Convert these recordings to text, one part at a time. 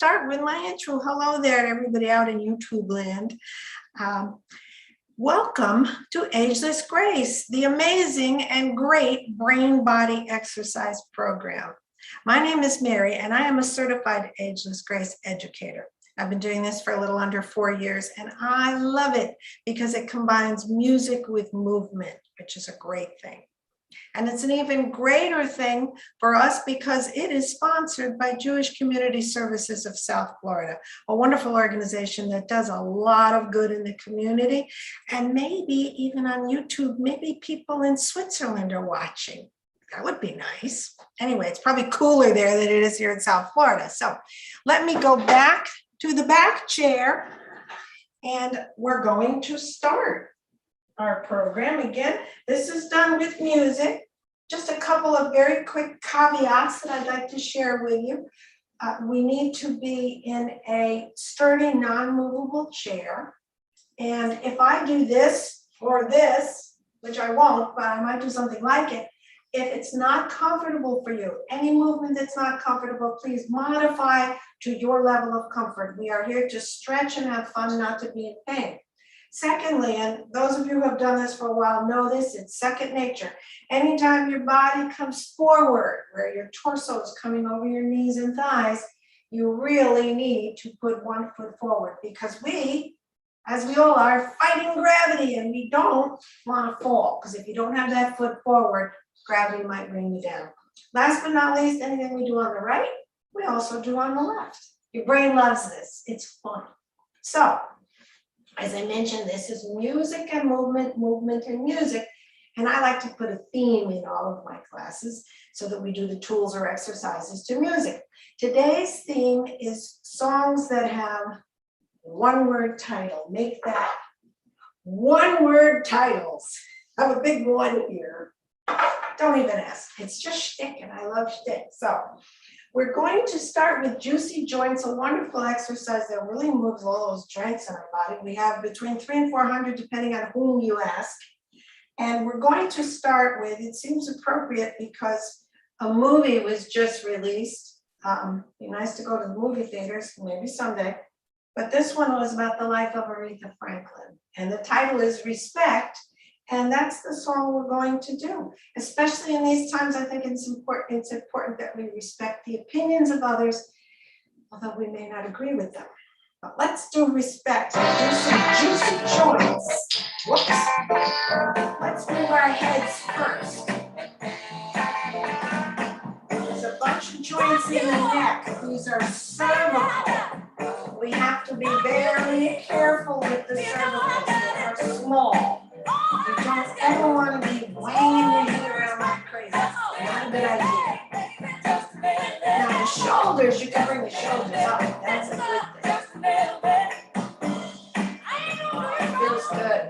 start with my intro. Hello there, everybody out in YouTube land. Welcome to Ageless Grace, the amazing and great brain-body exercise program. My name is Mary, and I am a certified Ageless Grace educator. I've been doing this for a little under 4 years, and I love it because it combines music with movement, which is a great thing. And it's an even greater thing for us because it is sponsored by Jewish Community Services of South Florida, a wonderful organization that does a lot of good in the community. And maybe even on YouTube, maybe people in Switzerland are watching. That would be nice. Anyway, it's probably cooler there than it is here in South Florida. So let me go back to the back chair and we're going to start our program. Again, this is done with music. Just a couple of very quick caveats that I'd like to share with you. We need to be in a sturdy, non-movable chair. And if I do this or this, which I won't, but I might do something like it, if it's not comfortable for you, any movement that's not comfortable, please modify to your level of comfort. We are here to stretch and have fun, not to be in pain. Secondly, and those of you who have done this for a while know this, it's second nature. Anytime your body comes forward, where your torso is coming over your knees and thighs, you really need to put one foot forward because we, as we all are, fighting gravity and we don't want to fall because if you don't have that foot forward, gravity might bring you down. Last but not least, anything we do on the right, we also do on the left. Your brain loves this. It's fun. So, as I mentioned, this is music and movement, movement and music. And I like to put a theme in all of my classes so that we do the tools or exercises to music. Today's theme is songs that have one-word title. Make that one-word titles. I have a big one here. Don't even ask. It's just shtick, and I love shtick. So we're going to start with juicy joints, a wonderful exercise that really moves all those joints in our body. We have between 300 and 400, depending on whom you ask. And we're going to start with, it seems appropriate because a movie was just released. Be nice to go to the movie theaters, maybe someday. But this one was about the life of Aretha Franklin. And the title is Respect. And that's the song we're going to do. Especially in these times, I think it's important that we respect the opinions of others, although we may not agree with them. But let's do Respect. Do some juicy joints. Whoops. Let's move our heads first. There's a bunch of joints in the neck. These are cervical. We have to be very careful with the cervicals. They are small. You don't ever want to be weighing your head around like crazy. Not a good idea. Now the shoulders, you can bring the shoulders up. That's a good thing. It feels good.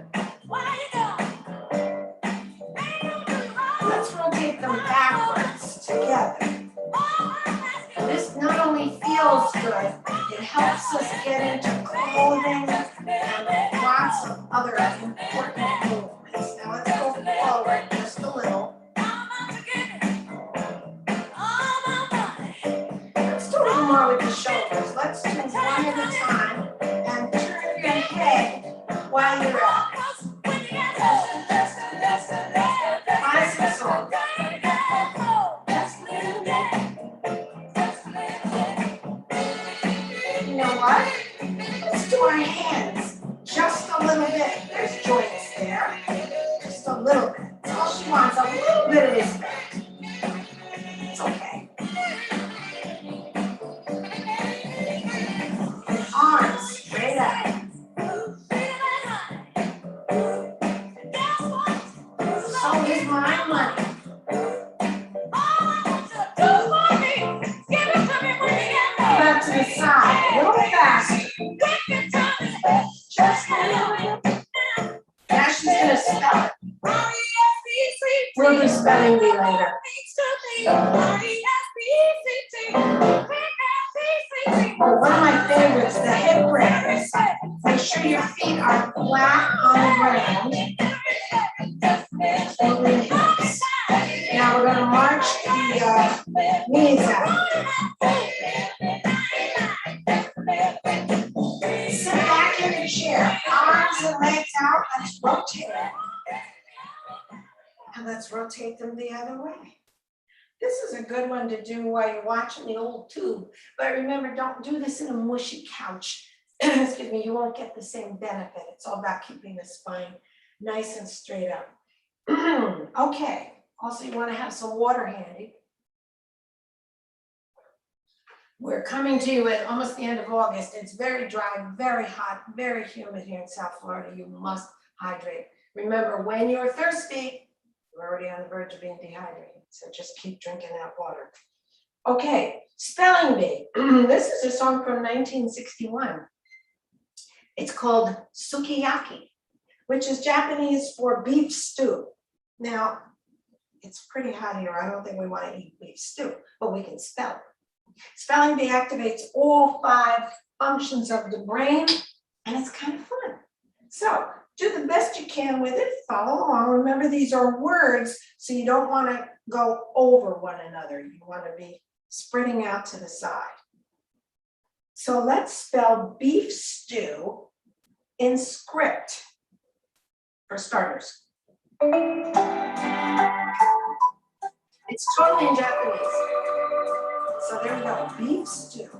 Let's rotate them backwards together. This not only feels good, it helps us get into clothing and lots of other important movements. Now let's go forward just a little. Let's do a little more with the shoulders. Let's do one at a time and turn your head while you're at it. 5, 6 songs. You know what? Let's do our hands just a little bit. There's joints there. Just a little bit. That's all she wants, a little bit of respect. It's okay. Arms straight out. So is my money. Back to the side, a little faster. Just a little bit. Now she's going to spell it. We'll do spelling bee later. Oh, one of my favorites, the hip raise. Make sure your feet are flat on the ground. Over the hips. Now we're going to march the knees out. let's rotate them the other way. This is a good one to do while you're watching the old tube. But remember, don't do this in a mushy couch. Excuse me, you won't get the same benefit. It's all about keeping the spine nice and straight up. Okay, also you want to have some water handy. We're coming to you at almost the end of August. It's very dry, very hot, very humid here in South Florida. You must hydrate. Remember, when you're thirsty, you're already on the verge of being dehydrated. So just keep drinking that water. Okay, spelling bee. This is a song from 1961. It's called sukiyaki, which is Japanese for beef stew. Now, it's pretty hot here. I don't think we want to eat beef stew, but we can spell it. Spelling bee activates all 5 functions of the brain, and it's kind of fun. So do the best you can with it. Follow along. Remember, these are words, so you don't want to go over one another. You want to be spreading out to the side. So let's spell beef stew in script for starters. It's totally in Japanese. So there we go, beef stew.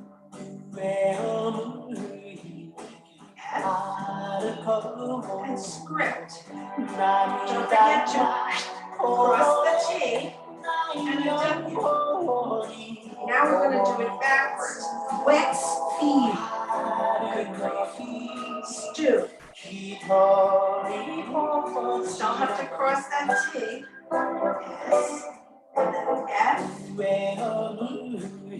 F and script. Don't forget to cross the T and a W. Now we're going to do it backwards. Wet feed. Good grief. Stew. Don't have to cross that T. S. And then F. E.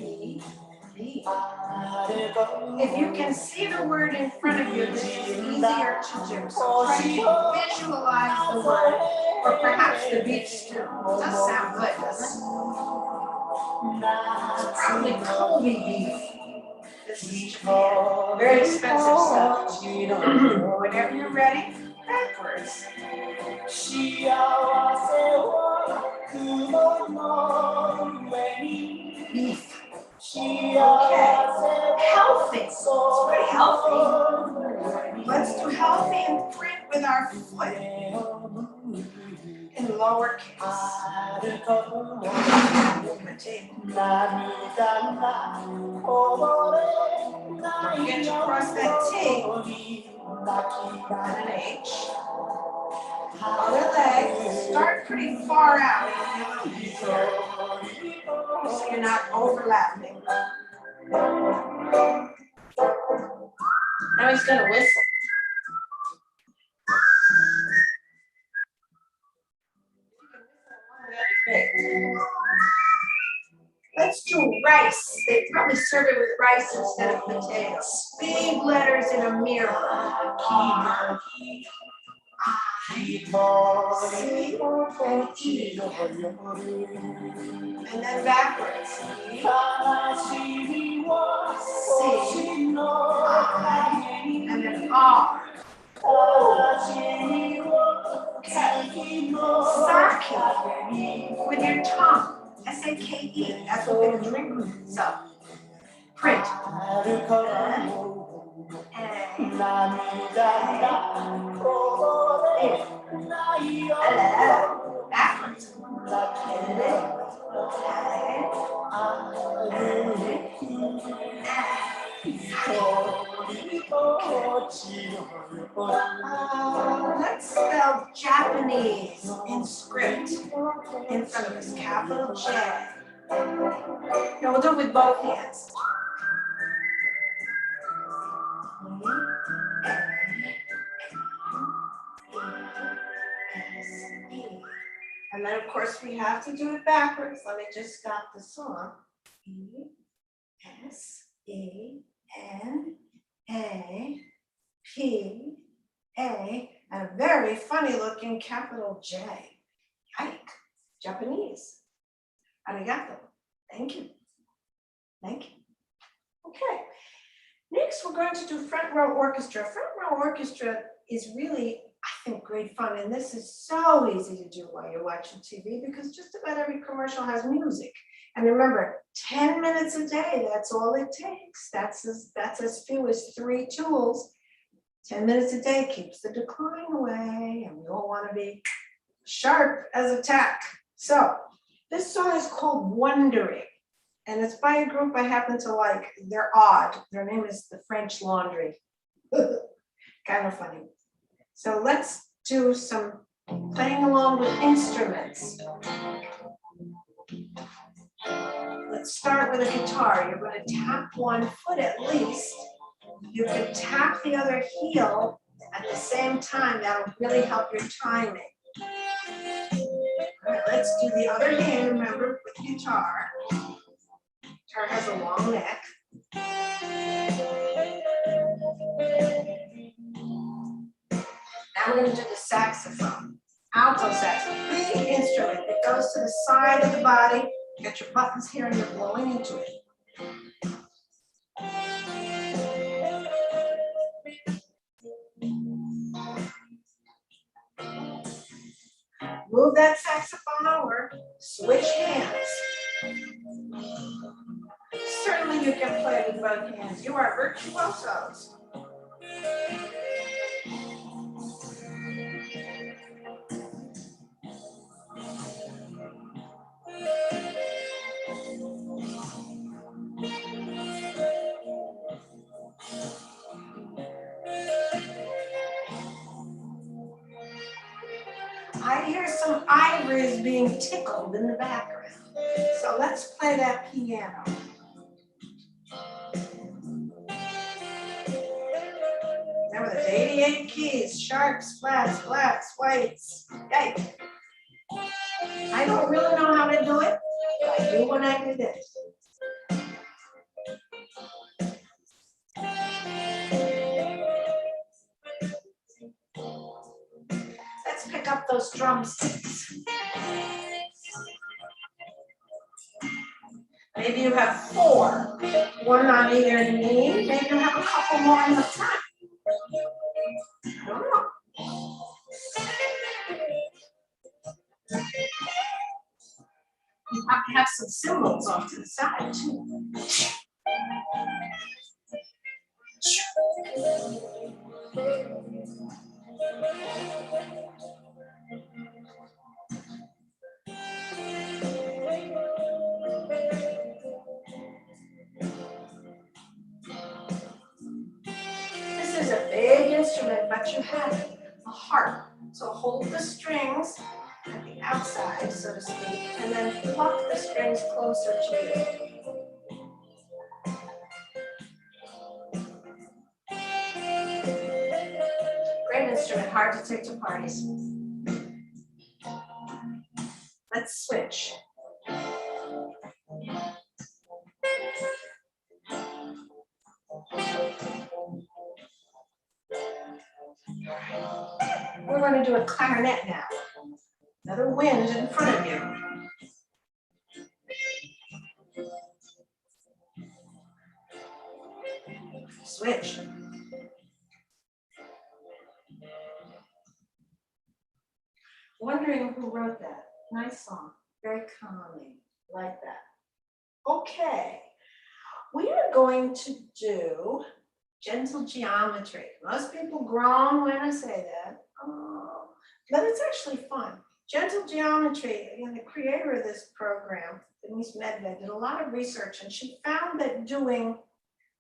B. If you can see the word in front of you, this is easier to do. So try to visualize the word, or perhaps the beef stew. It does sound good, doesn't it? It's probably Kobe beef. This is Japan. Very expensive stuff. Whenever you're ready, backwards. Beef. Okay. Healthy. It's pretty healthy. Let's do healthy and print with our foot in lowercase. Don't forget to cross that T and an H. Other leg, start pretty far out, so you're not overlapping. Now he's gonna whistle. Let's do rice. They probably serve it with rice instead of potatoes. Big letters in a mirror. C and E. And then backwards. C, I, and then R. Okay. Sake with your tongue. S-A-K-E. That's what we're drinking. So print. Backwards. Let's spell Japanese in script in front of us. Capital J. Now we'll do it with both hands. And then, of course, we have to do it backwards. Let me just stop the song. E, S, E, N, A, P, A, and a very funny looking capital J. Yike. Japanese. Arigato. Thank you. Thank you. Okay. Next, we're going to do front row orchestra. Front row orchestra is really, I think, great fun. And this is so easy to do while you're watching TV because just about every commercial has music. And remember, 10 minutes a day, that's all it takes. That's as few as 3 tools. 10 minutes a day keeps the decline away. And we all want to be Sharp as a tack. So this song is called Wondering, and it's by a group I happen to like. They're odd. Their name is the French Laundry. Kind of funny. So let's do some playing along with instruments. Let's start with a guitar. You're going to tap one foot at least. You can tap the other heel at the same time. That'll really help your timing. All right, let's do the other hand, remember, with guitar. Guitar has a long neck. Now we're going to do the saxophone. Alto saxophone, big instrument. It goes to the side of the body. You got your buttons here and you're blowing into it. Move that saxophone over, switch hands. Certainly you can play with both hands. You are virtuosos. I hear some ivories being tickled in the background. So let's play that piano. Remember, there's 88 keys, sharps, flats, whites. Yay. I don't really know how to do it, but I do when I do this. Let's pick up those drumsticks. Maybe you have 4, one on either knee. Maybe you have a couple more in the front. I don't know. You have to have some cymbals off to the side too. This is a big instrument, but you have a harp. So hold the strings at the outside, so to speak, and then pluck the strings closer to you. Great instrument, hard to take to parties. Let's switch. We're going to do a clarinet now. Another wind in front of you. Switch. Wondering who wrote that. Nice song. Very calming. Like that. Okay. We are going to do gentle geometry. Most people groan when I say that. Oh, but it's actually fun. Gentle geometry, again, the creator of this program, Denise Medved, did a lot of research, and she found that doing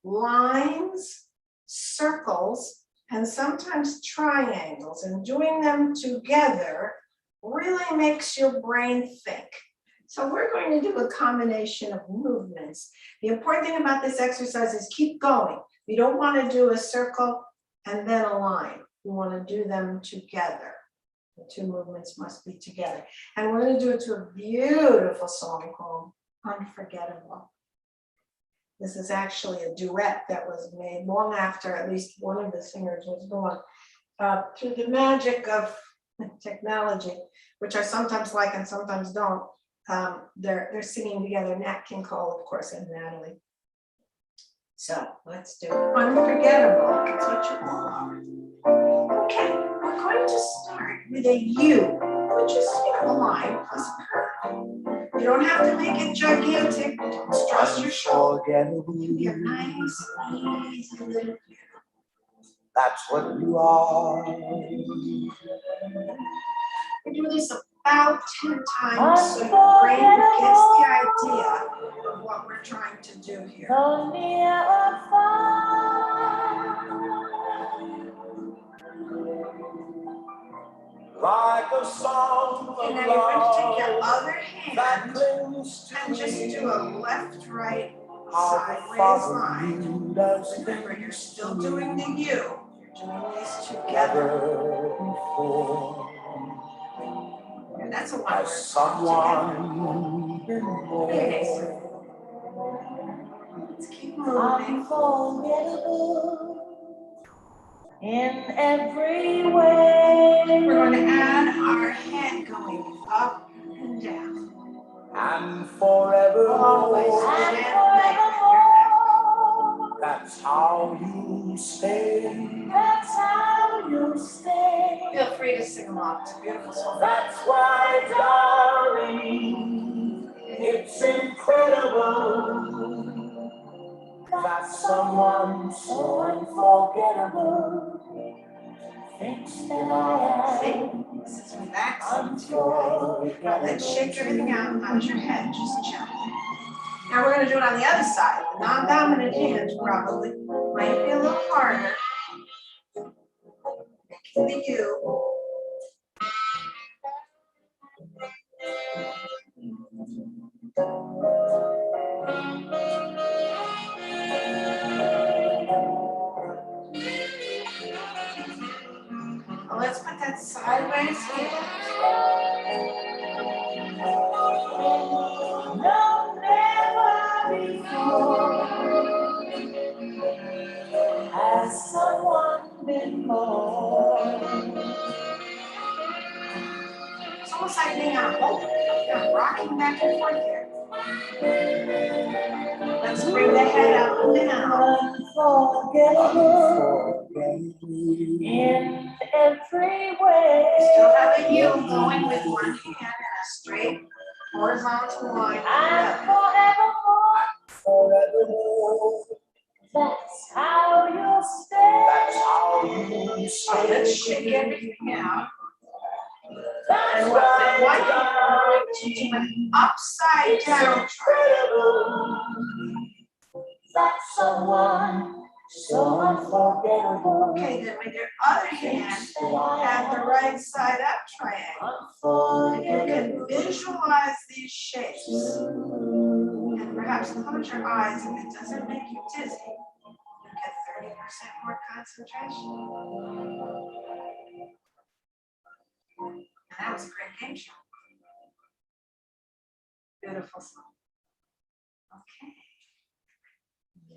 lines, circles, and sometimes triangles, and doing them together really makes your brain think. So we're going to do a combination of movements. The important thing about this exercise is keep going. You don't want to do a circle and then a line. You want to do them together. The two movements must be together. And we're going to do it to a beautiful song called Unforgettable. This is actually a duet that was made long after at least one of the singers was gone. Through the magic of technology, which I sometimes like and sometimes don't, they're singing together, Nat King Cole, of course, and Natalie. So let's do it. Unforgettable, it's what you are. Okay, we're going to start with a U, which is a line plus a curve. You don't have to make it gigantic. Don't stress your shoulder. Be a nice, easy little U. That's what you are. We do this about 10 times so your brain gets the idea of what we're trying to do here. Like a song and now you're going to take your other hand and just do a left-right sideways line. Remember, you're still doing the U. You're doing these together. And that's a one together. Okay, so let's keep moving. In every way, we're going to add our head going up and down. And forever, always forevermore. That's how you stay. That's how you stay. Feel free to sing along. It's a beautiful song. That's why, darling, it's incredible that someone so unforgettable thinks that I am. This is relaxing too. Now let's shake everything out. How's your head? Just gently. Now we're going to do it on the other side. The non-dominant hand probably might be a little harder. Making the U. Well, let's put that sideways here. No, never before has someone been more. It's almost like being on a boat. You're rocking back and forth here. Let's bring the head up and down. In every way. Still have a U going with one hand and a straight horizontal line. And forevermore. That's how you stay. That's how you stay. Let's shake everything out. And what then? Why not to do an upside down triangle? That's someone so unforgettable. Okay, then with your other hand, have the right side up triangle. You can visualize these shapes. And perhaps close your eyes if it doesn't make you dizzy. You get 30% more concentration. And that was a great game show. Beautiful song. Okay.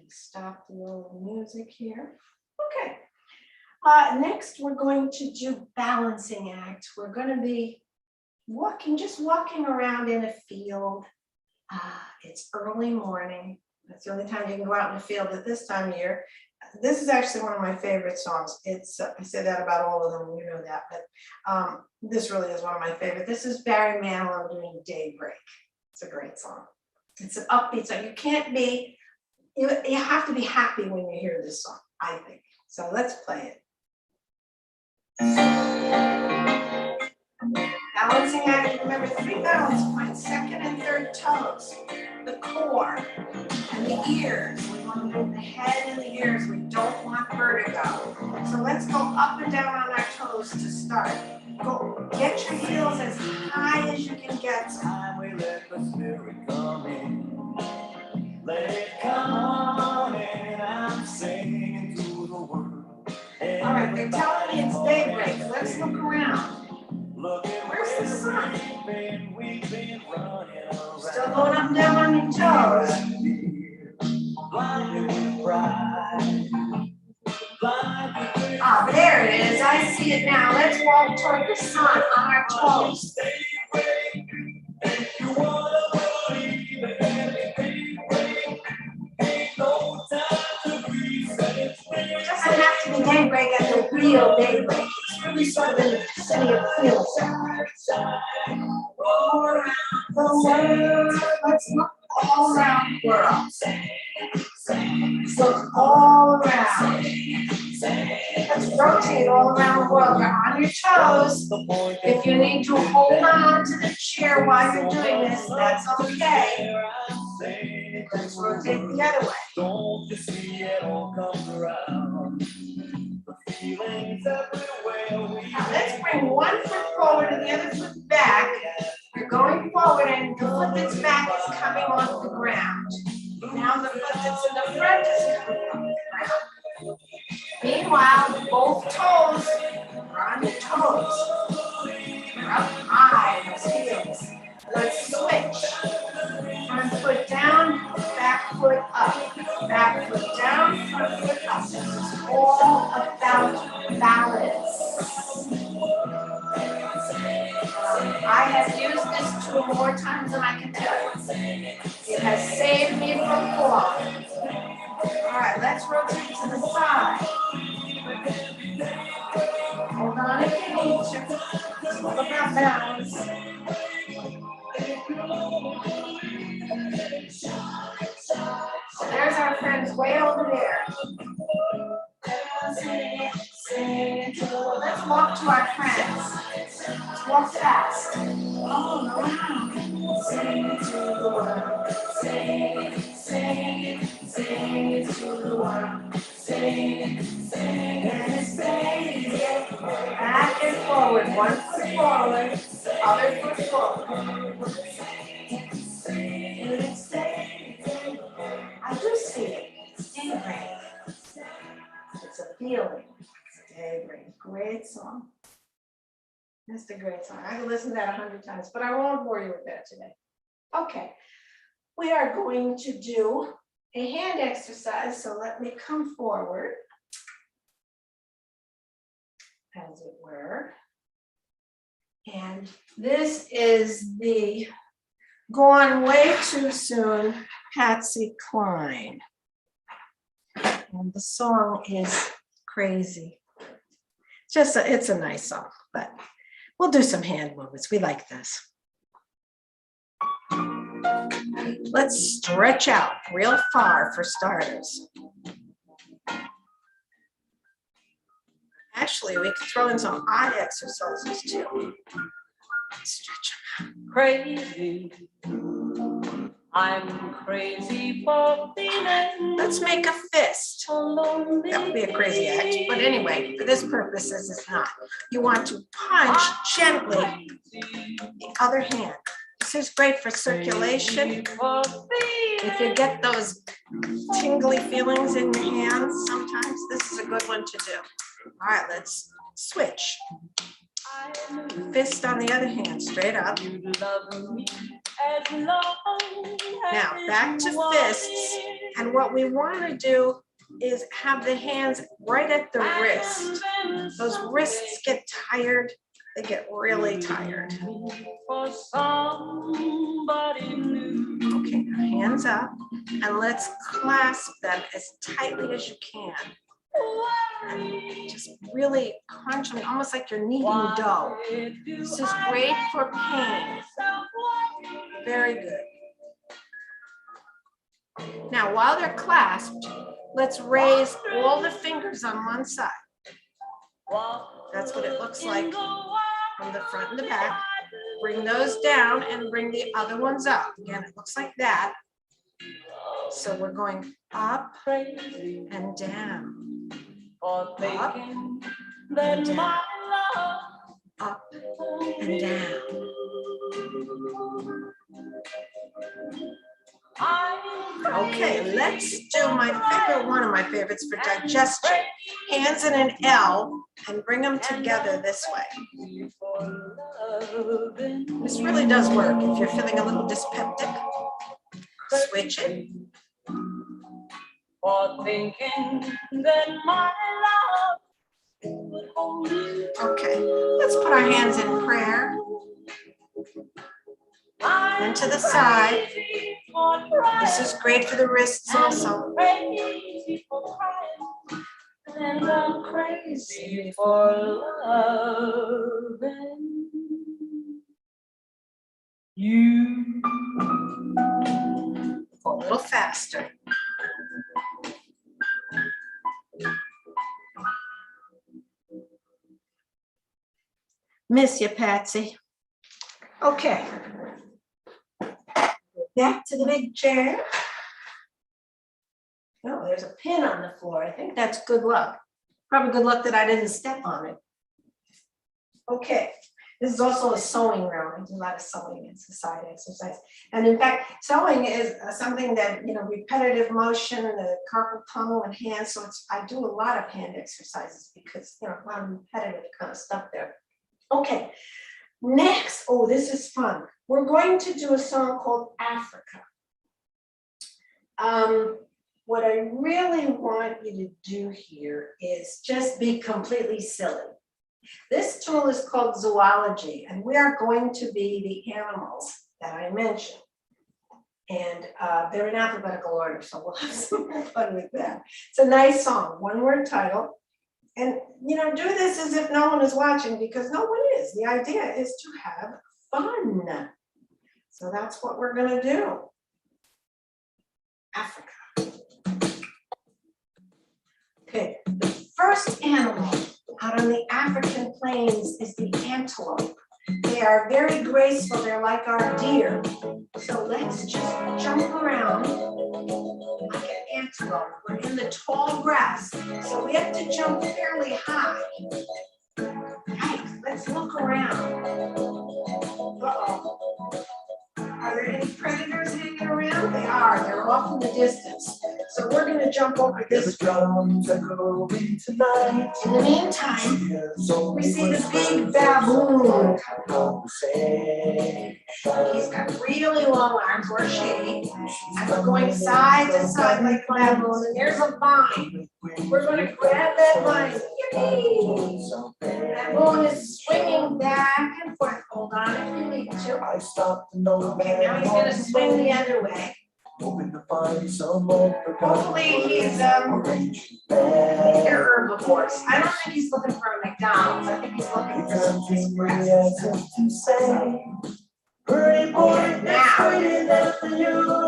Stop the old music here. Okay. Next, we're going to do balancing act. We're going to be just walking around in a field. It's early morning. That's the only time you can go out in the field at this time of year. This is actually one of my favorite songs. It's I say that about all of them, you know that, but this really is one of my favorite. This is Barry Manilow doing Daybreak. It's a great song. It's an upbeat song. You have to be happy when you hear this song, I think. So let's play it. Balancing act, remember 3 balance points, second and third toes, the core, and the ears. We want to move the head and the ears. We don't want vertigo. So let's go up and down on our toes to start. Go get your heels as high as you can get. Time we let the spirit come in. Let it come on and I'm singing to the world. All right, they're telling me it's daybreak. Let's look around. Where's the sun? Still going up and down on your toes. Oh, there it is. I see it now. Let's walk toward the sun on our toes. It doesn't have to be daybreak at the real daybreak. It's really sort of in the vicinity of field. All around the world. Let's look all around the world. Let's look all around. Let's rotate all around the world. You're on your toes. If you need to hold on to the chair while you're doing this, that's okay. Let's rotate the other way. Don't you see it all comes around? The feelings everywhere. Now let's bring one foot forward and the other foot back. You're going forward and the foot that's back is coming off the ground. Now the foot that's in the front is coming off the ground. Meanwhile, both toes are on your toes. You're up high, those heels. Let's switch. Front foot down, back foot up. Back foot down, front foot up. This is all about balance. I have used this tool more times than I can tell you. It has saved me from falling. All right, let's rotate to the side. Hold on if you need to. It's all about balance. So there's our friends way over there. Let's walk to our friends. Let's walk fast. All around. Sing it to the world. Sing it, sing it, sing it to the world. Sing it, sing it. Back and forward. One foot forward, other foot forward. Sing it, sing it. I do see it. Daydream. It's a feeling. Daydream. Great song. That's a great song. I could listen to that 100 times, but I won't bore you with that today. Okay. We are going to do a hand exercise, so let me come forward, as it were. And this is the Gone Way Too Soon, Patsy Cline. And the song is Crazy. It's a nice song, but we'll do some hand movements. We like this. Let's stretch out real far for starters. Actually, we could throw in some eye exercises too. Stretch them out. Crazy. I'm crazy for feeling. Let's make a fist. That would be a crazy act, but anyway, for this purposes, it's not. You want to punch gently the other hand. This is great for circulation. If you get those tingly feelings in your hands, sometimes this is a good one to do. All right, let's switch. Fist on the other hand, straight up. Now back to fists, and what we want to do is have the hands right at the wrist. Those wrists get tired, they get really tired. Okay, now hands up, and let's clasp them as tightly as you can. And just really crunch them, almost like you're kneading dough. This is great for pain. Very good. Now, while they're clasped, let's raise all the fingers on one side. That's what it looks like from the front and the back. Bring those down and bring the other ones up. Again, it looks like that. So we're going up and down. Up and down. Up and down. Okay, let's do one of my favorites for digestion. Hands in an L and bring them together this way. This really does work if you're feeling a little dyspeptic. Switch it. For thinking that my love would hold you. Okay, let's put our hands in prayer. And to the side. This is great for the wrists also. Crazy for crying, and I'm crazy for loving you. A little faster. Miss you, Patsy. Okay. Back to the big chair. Oh, there's a pin on the floor. I think that's good luck. Probably good luck that I didn't step on it. Okay. This is also a sewing room. I do a lot of sewing and side exercise. And in fact, sewing is something that, repetitive motion, the carpal tunnel and hands. So I do a lot of hand exercises because, a lot of repetitive kind of stuff there. Okay. Next, oh, this is fun. We're going to do a song called Africa. What I really want you to do here is just be completely silly. This tool is called zoology, and we are going to be the animals that I mentioned. And they're in alphabetical order, so we'll have some fun with that. It's a nice song, one-word title. And, do this as if no one is watching, because no one is. The idea is to have fun. So that's what we're going to do. Africa. Okay, the first animal out on the African plains is the antelope. They are very graceful. They're like our deer. So let's just jump around like an antelope. We're in the tall grass, so we have to jump fairly high. Yikes, let's look around. Uh-oh. Are there any predators hanging around? They are. They're off in the distance. So we're going to jump over this way. In the meantime, we see the big baboon. He's got really long arms, or she. And we're going side to side like a baboon. And there's a vine. We're going to grab that vine. Yippee! That baboon is swinging back and forth. Hold on if you need to. Okay, now he's going to swing the other way. Hopefully he's they're herbivores. I don't think he's looking for a McDonald's. I think he's looking for some grass. Now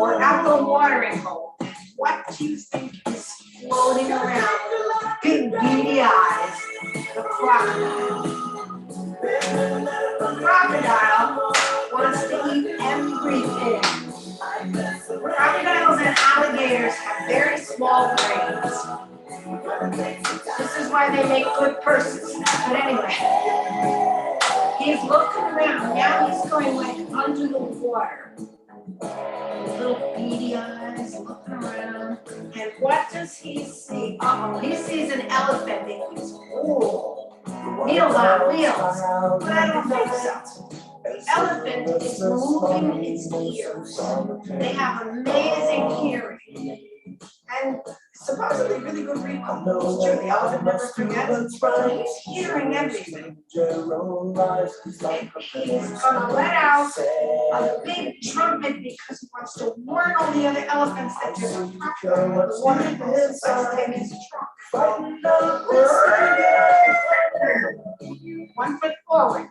we're at the watering hole. What do you think is floating around? Big beady eyes. The crocodile. The crocodile wants to eat everything. Crocodiles and alligators have very small brains. This is why they make good purses. But anyway, he's looking around. Now he's going like under the water. Little beady eyes looking around. And what does he see? Uh-oh, he sees an elephant that he's Meals on wheels. But I don't think so. The elephant is moving its ears. They have amazing hearing. And supposedly really good recall. It's true, the elephant never forgets. He's hearing everything. And he's gonna let out a big trumpet because he wants to warn all the other elephants that there's a crocodile in the water. So take his trunk. 1 foot forward.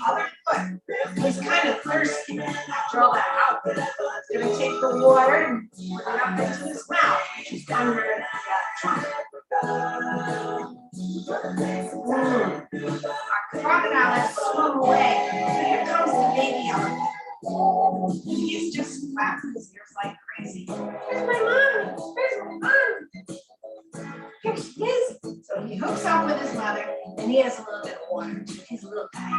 Other foot. He's kind of thirsty after all that outfit. He's going to take the water and pour it up into his mouth, which is under the trunk. Our crocodile has swum away. But here comes the baby elephant. He's just flapping his ears like crazy. Where's my mom? Where's my mom? Here she is. So he hooks up with his mother, and he has a little bit of water. He's a little tiny.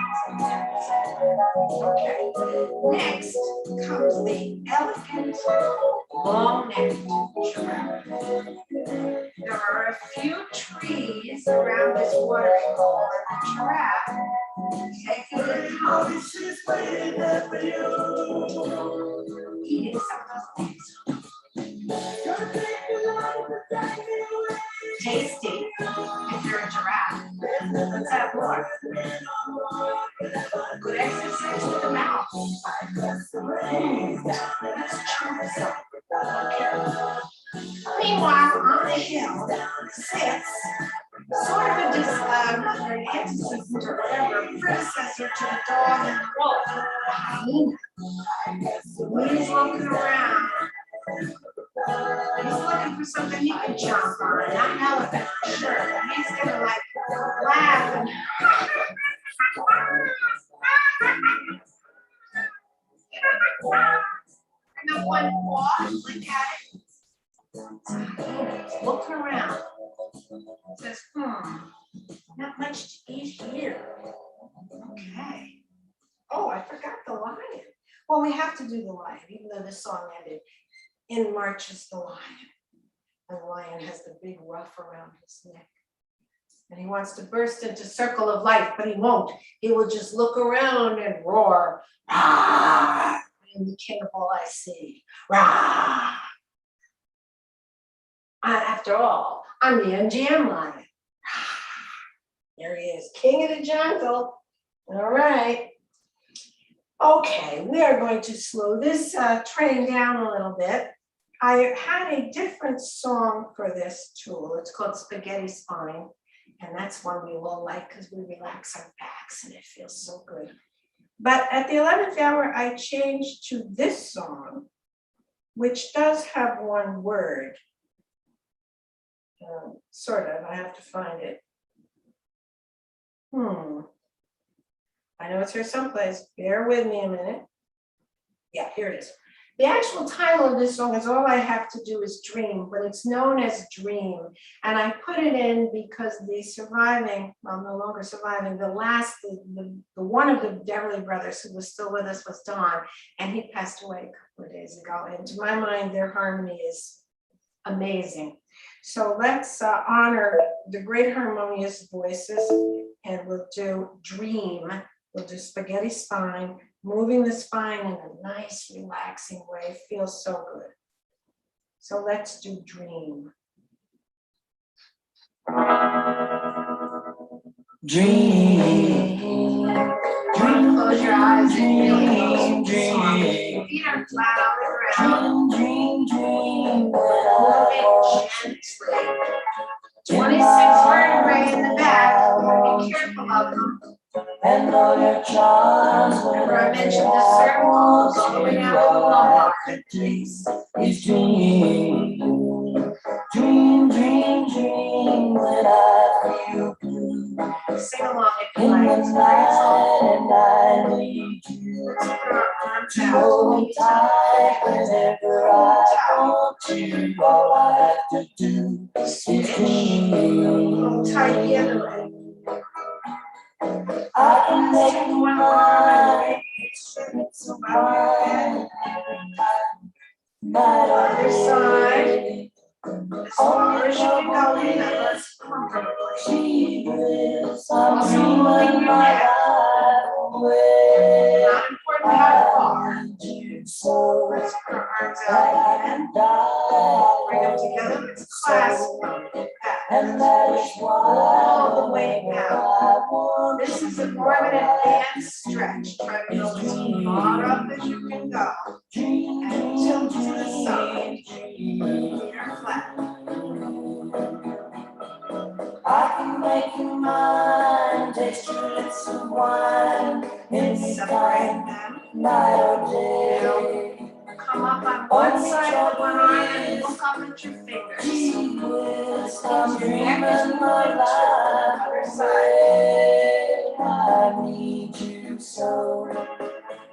Okay. Next comes the elegant, long-necked giraffe. There are a few trees around this watering hole, and the giraffe taking it home. This is waiting there for you. Eating some of those things. Tasty if you're a giraffe. Let's have more. Good exercise with the mouth. Let's try some. Okay. Meanwhile, on the hill sits sort of an antecedent or whatever, predecessor to the dog and the wolf, a hyena. He's looking around. He's looking for something he can jump on, not elephant, sure. He's gonna like laugh and and the one paw, look at it. Look around. Says, not much to eat here. Okay. Oh, I forgot the lion. Well, we have to do the lion, even though this song ended. In marches the lion. And the lion has the big ruff around his neck. And he wants to burst into circle of life, but he won't. He will just look around and roar. Rah! I am the king of all I see. Rah! After all, I'm the MGM lion. Rah! There he is, king of the jungle. All right. Okay, we are going to slow this train down a little bit. I had a different song for this tool. It's called Spaghetti Spine. And that's one we all like because we relax our backs and it feels so good. But at the 11th hour, I changed to this song, which does have one word. Sort of, I have to find it. I know it's here someplace. Bear with me a minute. Yeah, here it is. The actual title of this song is All I Have to Do Is Dream, but it's known as Dream. And I put it in because the surviving, well, no longer surviving, the one of the Beverly brothers who was still with us was Don, and he passed away a couple of days ago. And to my mind, their harmony is amazing. So let's honor the great harmonious voices, and we'll do Dream. We'll do Spaghetti Spine, moving the spine in a nice, relaxing way. Feels so good. So let's do Dream. Dream. Close your eyes and feel it. Feet are flat on the ground. Moving gently. 26 vertebrae in the back. Be careful of them. And all your charms. Remember I mentioned the circles all the way down to the lumbar. Please, is dream. Dream, dream, dream when I feel blue. Sing along if you In like. the It's night very and I need you. Let's put our arms To out. hold tight whenever I want to. All I have to do is dream. Hold tight the other way. I can Let's make take you one arm and mine. it's above your head. Night or Other side. day. As far as you can go, remember, it's comfortably. Jesus, I'm Also dreaming moving your my neck. life away. Not important how far. I need you so Let's put our arms that out I again. can die. Bring them together. Let's clasp them. And that is why All the way whenever down. I want This is you, more of an all I advanced stretch. Try to go as far up as you can go. dream, And tilt to the side. dream. Feet are flat. I can make you mine, taste your lips of wine, Separate them. night or day. Come up on one side with one arm and look up at your fingers. Jesus, I'm Your neck is dreaming moving my to the life other side. away. I need you so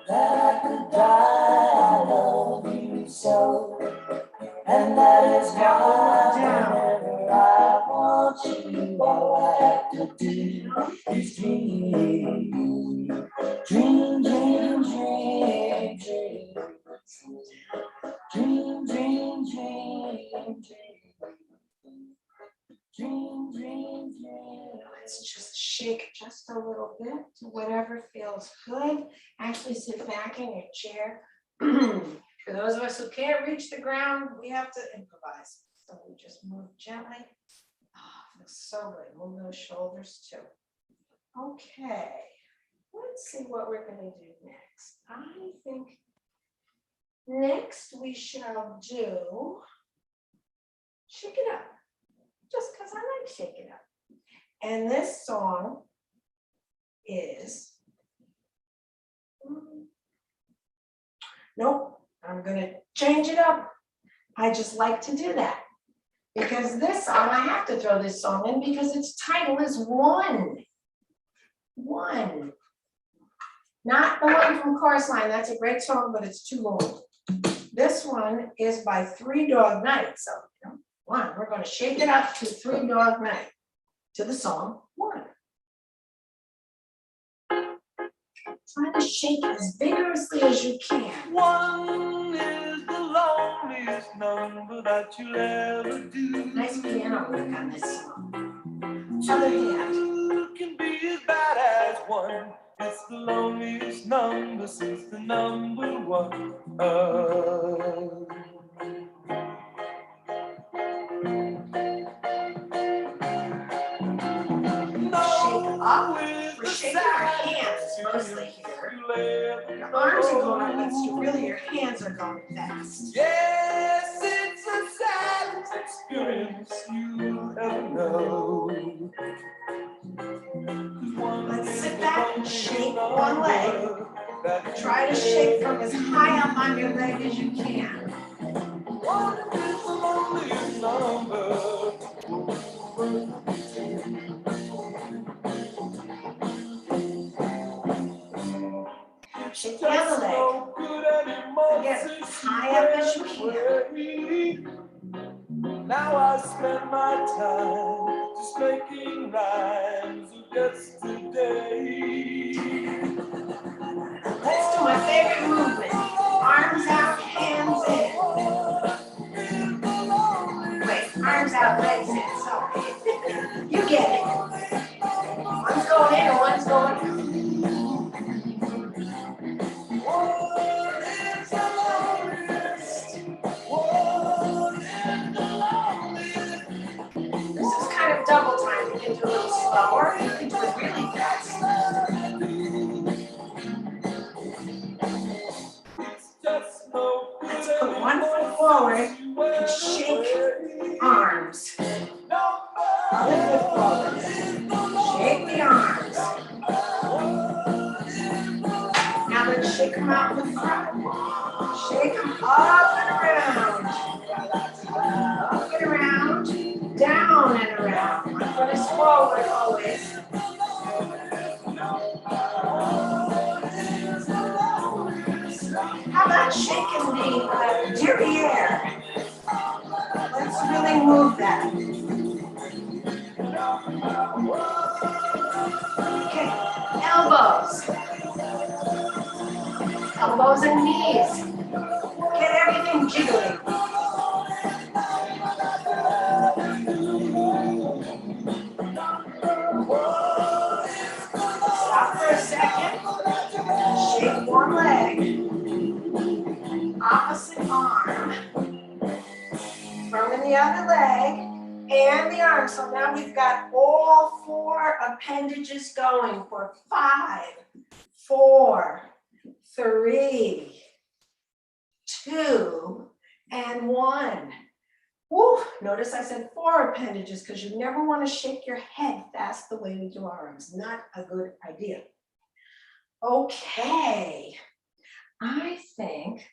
that I could die. I love you so, and that is why whenever I want you, all I have to do is dream, dream, dream, dream, dream, dream, dream, dream, dream, dream, dream, dream. Let's just shake just a little bit to whatever feels good. Actually sit back in your chair. For those of us who can't reach the ground, we have to improvise. So we just move gently. Oh, feels so good. Move those shoulders too. Okay, let's see what we're going to do next. I think next we shall do Shake It Up, just because I like Shake It Up. And this song is, nope, I'm going to change it up. I just like to do that. Because this song, I have to throw this song in because its title is One. One. Not the one from Chorus Line. That's a great song, but it's too long. This one is by Three Dog Night. So, one, we're going to shake it up to Three Dog Night to the song One. Try to shake as vigorously as you can. One is the loneliest number that you'll ever do. Nice piano work on this song. Other hand. Two can be as bad as one. It's the loneliest number since the number one. Shake up. We're shaking our hands mostly here. Your arms are going up, but really your hands are going fast. Yes, it's the saddest experience you'll ever know. Let's sit back and shake one leg. Try to shake from as high up on your leg as you can. One is the loneliest number. Shake the other leg. Again, as high up as you can. Now I spend my time just making rhymes of yesterday. Let's do my favorite movement. Arms out, hands in. Wait, arms out, legs in. Sorry. You get it. One's going in and one's going out. This is kind of double time. You can do a little slower. You can do it really fast. Let's put one foot forward and shake arms. Other foot forward. Shake the arms. Now let's shake them out in the front. Shake them up and around. Up and around. Down and around. One foot is forward always. How about shaking the derriere? Let's really move that. Okay, elbows. Elbows and knees. Get everything jiggling. Stop for a second. Shake one leg. Opposite arm. Throw in the other leg and the arm. So now we've got all four appendages going for 5, 4, 3, 2, and 1. Woo, notice I said 4 appendages because you never want to shake your head fast the way we do our arms. Not a good idea. Okay, I think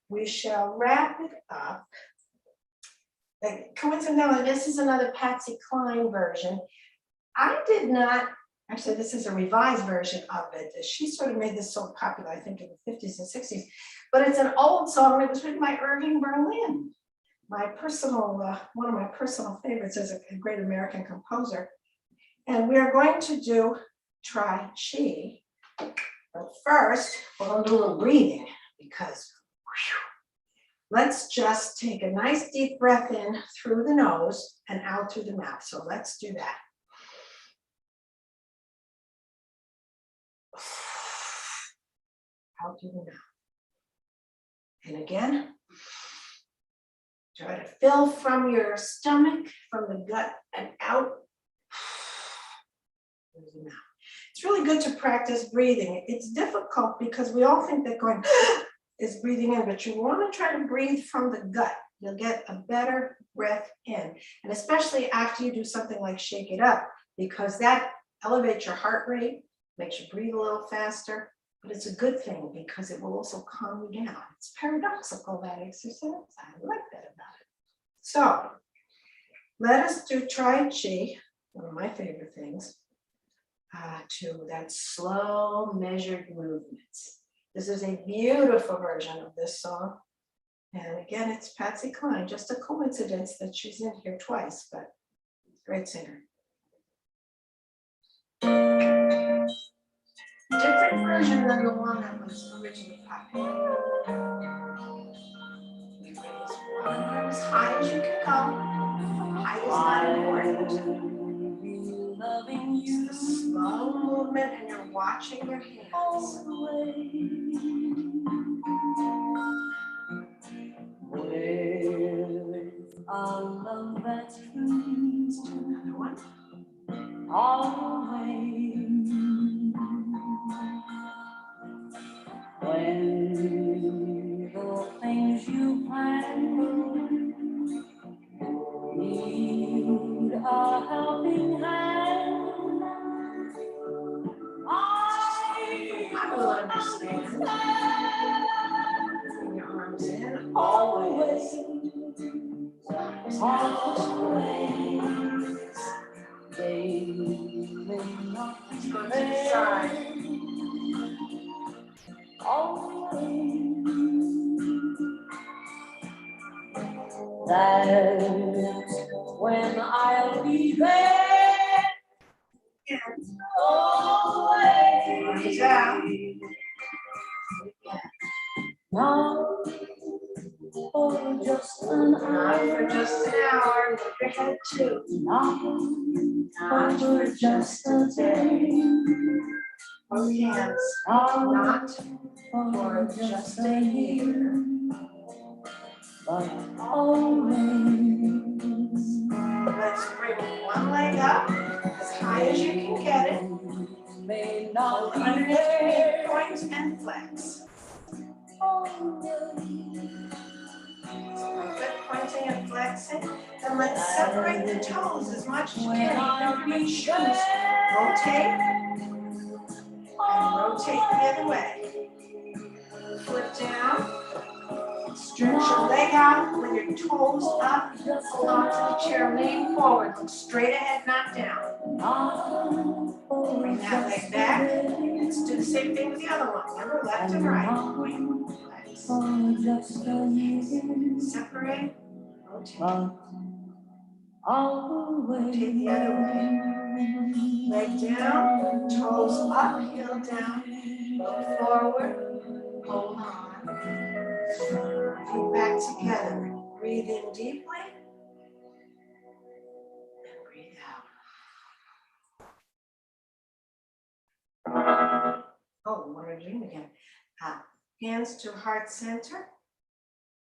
we shall wrap it up. Coincidentally, this is another Patsy Cline version. I did not, actually this is a revised version of it. She sort of made this so popular, I think in the 50s and 60s, but it's an old song. It was written by Irving Berlin. My personal, one of my personal favorites as a great American composer. And we are going to do Try She. But first, we're going to do a little breathing because let's just take a nice deep breath in through the nose and out through the mouth. So let's do that. Out through the mouth. And again, try to fill from your stomach, from the gut and out through the mouth. It's really good to practice breathing. It's difficult because we all think that going is breathing in, but you want to try to breathe from the gut. You'll get a better breath in. And especially after you do something like Shake It Up, because that elevates your heart rate, makes you breathe a little faster, but it's a good thing because it will also calm you down. It's paradoxical, that exercise. I like that about it. So Let us do Tai Chi, one of my favorite things, to that slow, measured movements. This is a beautiful version of this song. And again, it's Patsy Cline, just a coincidence that she's in here twice, but great singer. Different version than the one that was originally popular. You raise one arm as high as you can go. Height is not important. It's the slow movement and you're watching your hands. With a love that clings to Another one. always. When the things you plan need a helping hand, I will understand. Bring your arms in. always, Always. they may not Let's go to the side. always. That's when I'll be there. Arms out. Not for just an Not for hour, just an hour. Move your head too. not Not for just a day, both hands. not For just a year. but always. Let's bring one leg up as high as you can get it. May Hold not be underneath your hip there. points and flex. Foot pointing and flexing. Then let's separate the toes as much as you can. Even if your shoes rotate and rotate the other way. Foot down. Stretch your leg out with your toes up. Hold on to the chair. Lean forward. Look straight ahead, not down. Bring that leg back. Let's do the same thing with the other one. Remember, left and right. Point, flex. Separate. Rotate. Rotate the other way. Leg down. Toes up. Heel down. Look forward. Hold on. Feet back together. Breathe in deeply. And breathe out. Oh, what are we doing again? Hands to heart center.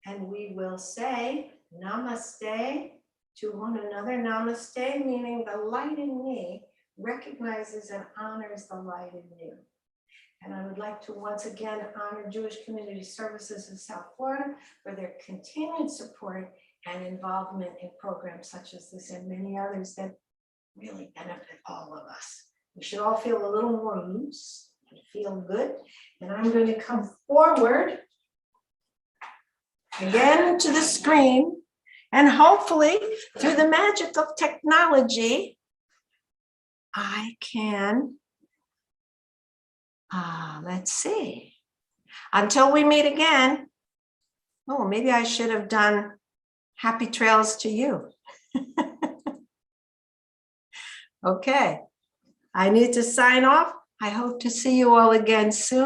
And we will say namaste to one another. Namaste meaning the light in me recognizes and honors the light in you. And I would like to once again honor Jewish Community Services in South Florida for their continued support and involvement in programs such as this and many others that really benefit all of us. We should all feel a little more loose and feel good. And I'm going to come forward again to the screen, and hopefully through the magic of technology, I can, let's see, until we meet again. Oh, maybe I should have done happy trails to you. Okay, I need to sign off. I hope to see you all again soon.